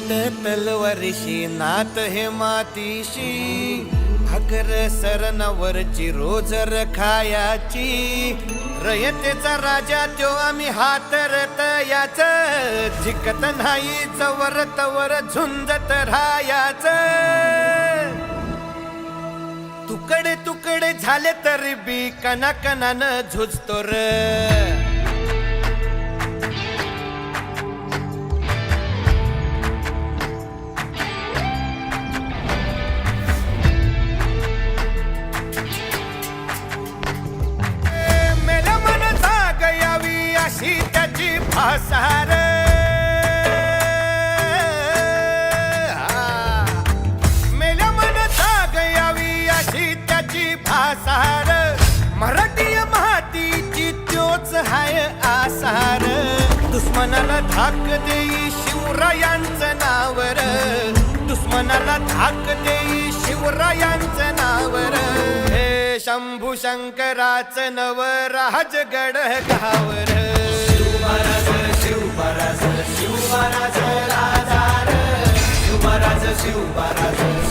बोट तलवारीशी नात हे मातीशी भाकर सरणावरची रोजर खायाची रयतेचा राजा त्यो आम्ही हातरत याच झिकत नाही जवर तवर झुंजत राहायाच तुकडे तुकडे झाले तरी बी कणाकणानं झुजतो र मेल्या मन जाग यावी अशी त्याची भासार मेल्या मन जाग यावी अशी त्याची भासार मराठी मातीची त्योच हाय आसार दुश्मनाला धाक देई शिवरायांचं नावर दुश्मनाला धाक देई शिवरायांचं नावर हे शंभू शंकराचं नव राजगड गावर शिवमहाराज शिवमहाराज शिवमहाराज राजा शिवमहाराज शिवमहाराज